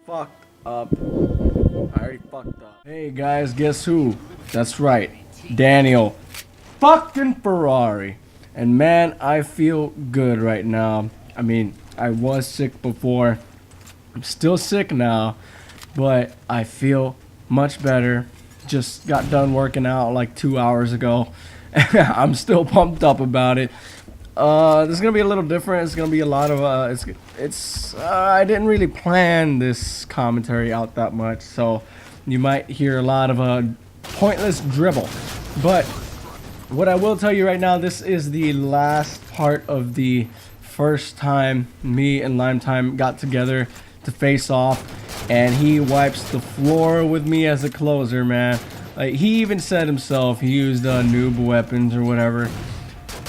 fucked up. I already fucked up. Hey guys, guess who? That's right, Daniel. Fucking Ferrari. And man, I feel good right now. I mean, I was sick before. I'm still sick now, but I feel much better. Just got done working out like 2 hours ago. I'm still pumped up about it. This is gonna be a little different. It's gonna be a lot of I didn't really plan this commentary out that much, so you might hear a lot of pointless dribble. But what I will tell you right now, this is the last part of the first time me and Lime Time got together to face off, and he wipes the floor with me as a closer, man. Like, he even said himself he used noob weapons or whatever,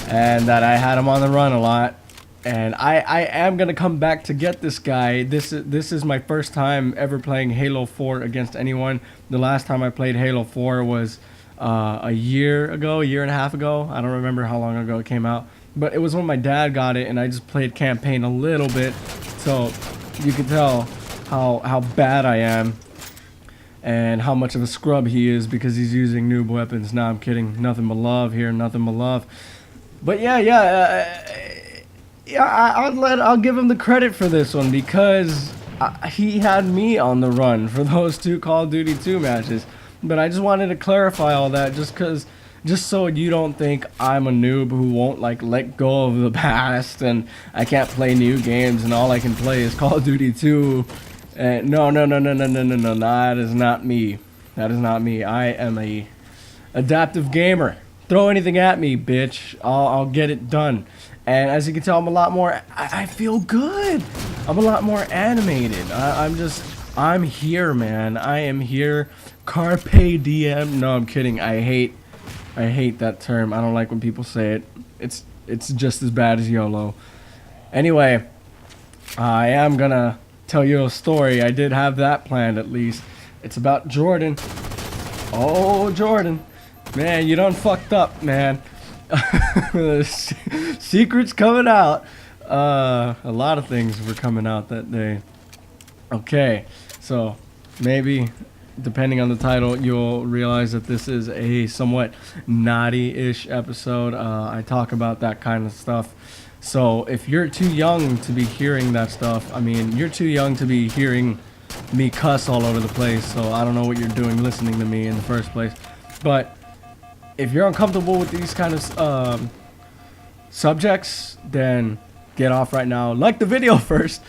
and that I had him on the run a lot. And I am gonna come back to get this guy. This is my first time ever playing Halo 4 against anyone. The last time I played Halo 4 was a year ago, a year and a half ago. I don't remember how long ago it came out, but it was when my dad got it, and I just played campaign a little bit, so you can tell how bad I am and how much of a scrub he is because he's using noob weapons. Nah, I'm kidding. Nothing but love here, nothing but love. But I'll give him the credit for this one because he had me on the run for those two Call of Duty 2 matches. But I just wanted to clarify all that just so you don't think I'm a noob who won't like let go of the past and I can't play new games and all I can play is Call of Duty 2. No, that is not me. That is not me. I am a adaptive gamer. Throw anything at me, bitch. I'll get it done. And as you can tell, I'm a lot more. I feel good. I'm a lot more animated. I'm here, man. I am here. Carpe diem. No, I'm kidding. I hate that term. I don't like when people say it. It's just as bad as YOLO. Anyway, I am gonna tell you a story. I did have that planned at least. It's about Jordan. Oh, Jordan. Man, you done fucked up, man. Secrets coming out. A lot of things were coming out that day. Okay, so maybe depending on the title, you'll realize that this is a somewhat naughty-ish episode. I talk about that kind of stuff. So if you're too young to be hearing that stuff, I mean, you're too young to be hearing me cuss all over the place. So I don't know what you're doing listening to me in the first place. But if you're uncomfortable with these kind of subjects, then get off right now. Like the video first.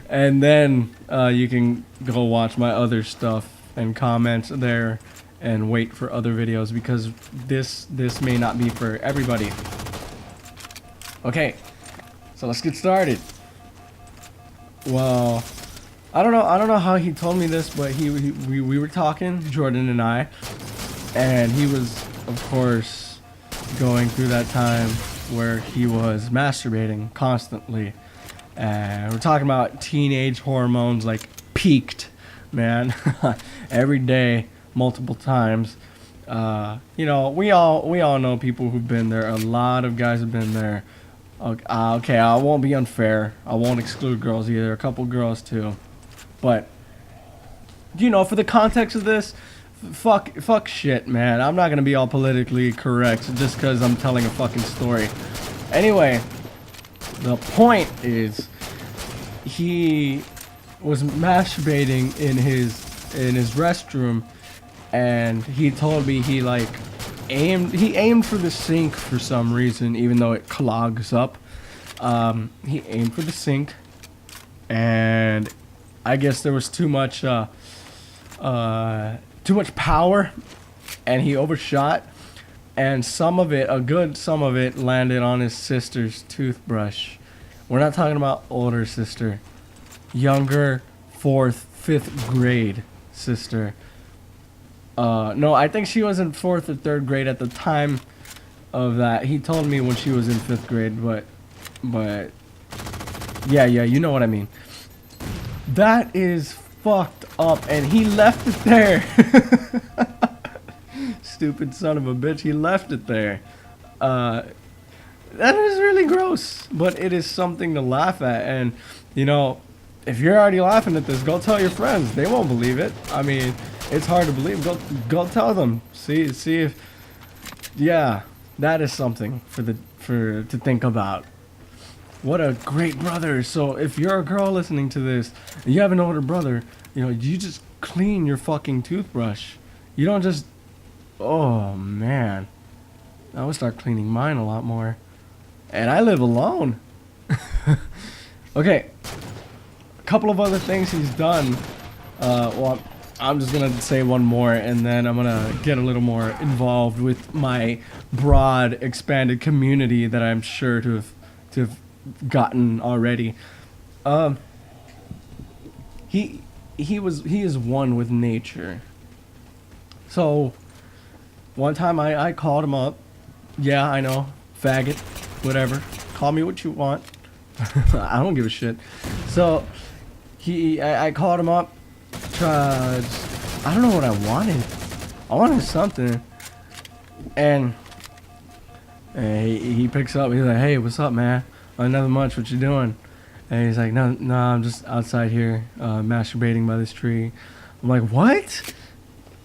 And then you can go watch my other stuff and comment there and wait for other videos because this may not be for everybody. Okay, so let's get started. Well, I don't know how he told me this, but we were talking, Jordan and I, and he was, of course, going through that time where he was masturbating constantly. And we're talking about teenage hormones, like, peaked, man. Every day, multiple times. You know, we all know people who've been there. A lot of guys have been there. Okay, I won't be unfair. I won't exclude girls either. A couple girls too. But you know, for the context of this, fuck shit, man. I'm not gonna be all politically correct just because I'm telling a fucking story. Anyway, the point is, he was masturbating in his restroom, and he told me he aimed for the sink for some reason, even though it clogs up. He aimed for the sink, and I guess there was too much power, and he overshot, and some of it, a good some of it, landed on his sister's toothbrush. We're not talking about older sister, younger, 4th, 5th grade sister. No, I think she was in 4th or 3rd grade at the time of that. He told me when she was in 5th grade, but yeah, you know what I mean. That is fucked up, and he left it there. Stupid son of a bitch, he left it there. That is really gross, but it is something to laugh at. And you know, if you're already laughing at this, go tell your friends. They won't believe it. I mean, it's hard to believe. Go tell them. See if, yeah, that is something to think about. What a great brother. So if you're a girl listening to this and you have an older brother, you know, you just clean your fucking toothbrush. You don't just, oh man, I would start cleaning mine a lot more. And I live alone. Okay, a couple of other things he's done. Well, I'm just gonna say one more, and then I'm gonna get a little more involved with my broad, expanded community that I'm sure to have gotten already. He is one with nature. So one time I called him up. Yeah, I know, faggot, whatever. Call me what you want. I don't give a shit. So I called him up. I don't know what I wanted. I wanted something, and he picks up. He's like, "Hey, what's up, man? Nothing much. What you doing?" And he's like, "No, I'm just outside here, masturbating by this tree." I'm like, "What?"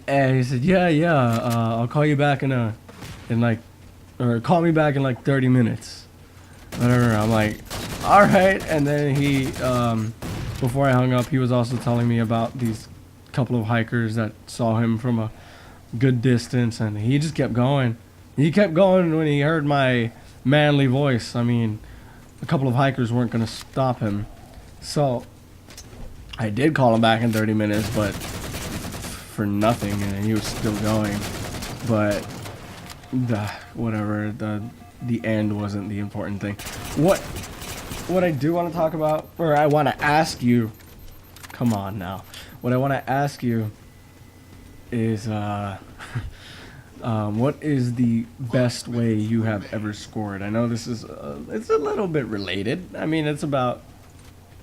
And he said, "Yeah. I'll call you back or call me back in like 30 minutes, whatever." I'm like, "All right." And then he, before I hung up, he was also telling me about these couple of hikers that saw him from a good distance, and he just kept going. He kept going when he heard my manly voice. I mean, a couple of hikers weren't going to stop him. So I did call him back in 30 minutes, but for nothing, and he was still going. But whatever, the end wasn't the important thing. What I do want to talk about, or I want to ask you, come on now. What I want to ask you is, what is the best way you have ever scored? I know this is, it's a little bit related. I mean, it's about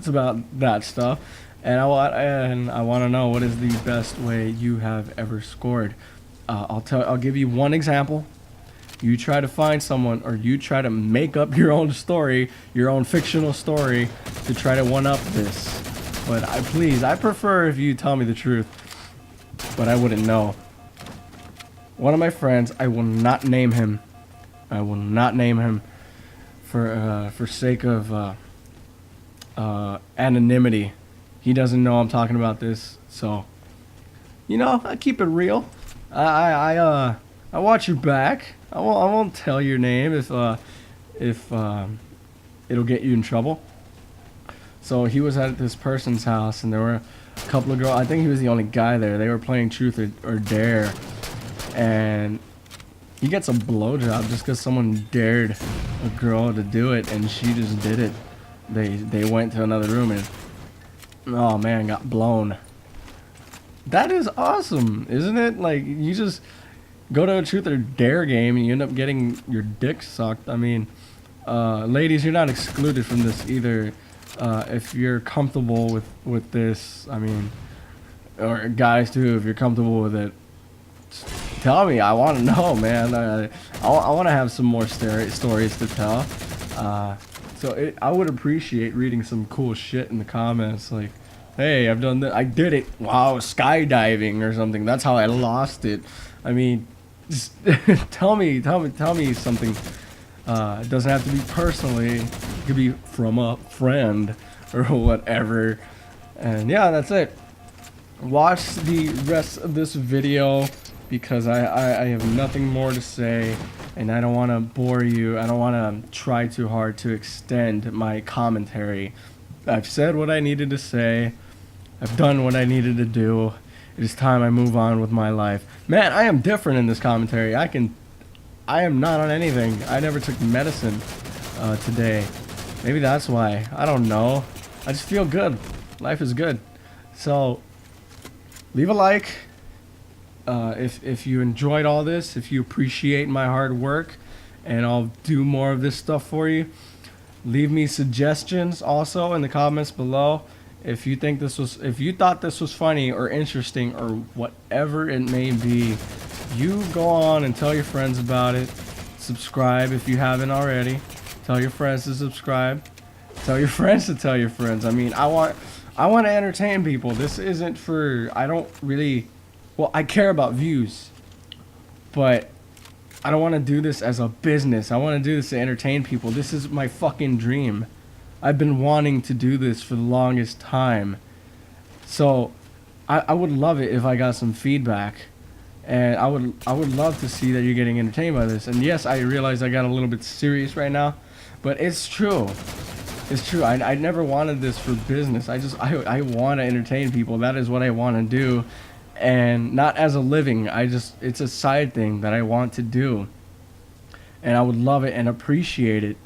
that stuff, and I want to know what is the best way you have ever scored. I'll give you one example. You try to find someone, or you try to make up your own story, your own fictional story, to try to one-up this. But I prefer if you tell me the truth, but I wouldn't know. One of my friends, I will not name him. I will not name him for sake of anonymity. He doesn't know I'm talking about this, so you know, I keep it real. I watch your back. I won't tell your name if it'll get you in trouble. So he was at this person's house, and there were a couple of girls. I think he was the only guy there. They were playing Truth or Dare, and he gets a blowjob just because someone dared a girl to do it, and she just did it. They went to another room and, oh man, got blown. That is awesome, isn't it? Like, you just go to a Truth or Dare game and you end up getting your dick sucked. I mean, ladies, you're not excluded from this either. If you're comfortable with this, I mean, or guys too, if you're comfortable with it, tell me. I want to know, man. I want to have some more stories to tell. So I would appreciate reading some cool shit in the comments, like, hey, I've done that. I did it while I was skydiving or something. That's how I lost it. I mean, just tell me something. It doesn't have to be personally. It could be from a friend or whatever. And yeah, that's it. Watch the rest of this video because I have nothing more to say, and I don't want to bore you. I don't want to try too hard to extend my commentary. I've said what I needed to say. I've done what I needed to do. It is time I move on with my life. Man, I am different in this commentary. I am not on anything. I never took medicine today. Maybe that's why. I don't know. I just feel good. Life is good. So, leave a like. If you enjoyed all this, if you appreciate my hard work, and I'll do more of this stuff for you. Leave me suggestions also in the comments below. If you thought this was funny or interesting or whatever it may be, you go on and tell your friends about it. Subscribe if you haven't already. Tell your friends to subscribe. Tell your friends to tell your friends. I mean, I I want to entertain people. This isn't for, I don't really, well, I care about views, but I don't want to do this as a business. I want to do this to entertain people. This is my fucking dream. I've been wanting to do this for the longest time. So I would love it if I got some feedback. And I would love to see that you're getting entertained by this. And yes, I realize I got a little bit serious right now, but it's true. It's true. I never wanted this for business. I want to entertain people. That is what I want to do. And not as a living. It's a side thing that I want to do. And I would love it and appreciate it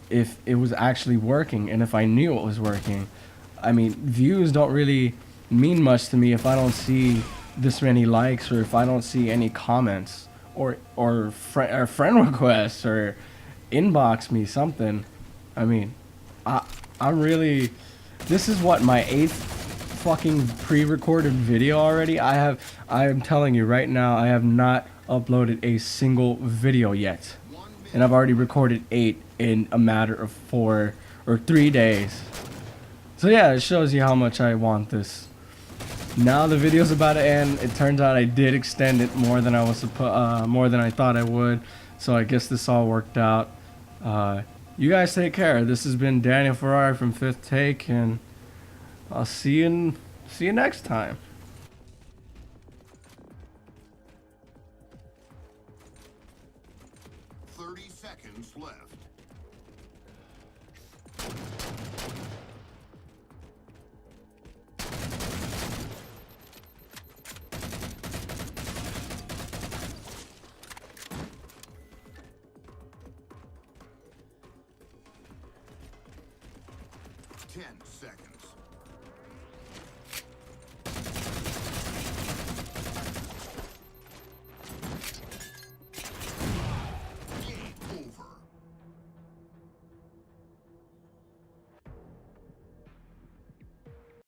if it was actually working and if I knew it was working. I mean, views don't really mean much to me if I don't see this many likes or if I don't see any comments or friend requests or inbox me something. I mean, I'm really, this is what, my 8th fucking pre-recorded video already. I am telling you right now, I have not uploaded a single video yet, and I've already recorded 8 in a matter of 4 or 3 days. So yeah, it shows you how much I want this. Now the video's about to end. It turns out I did extend it more than more than I thought I would. So I guess this all worked out. You guys take care. This has been Daniel Ferrari from Fifth Take, and I'll see you next time. 30 seconds left. Ten seconds.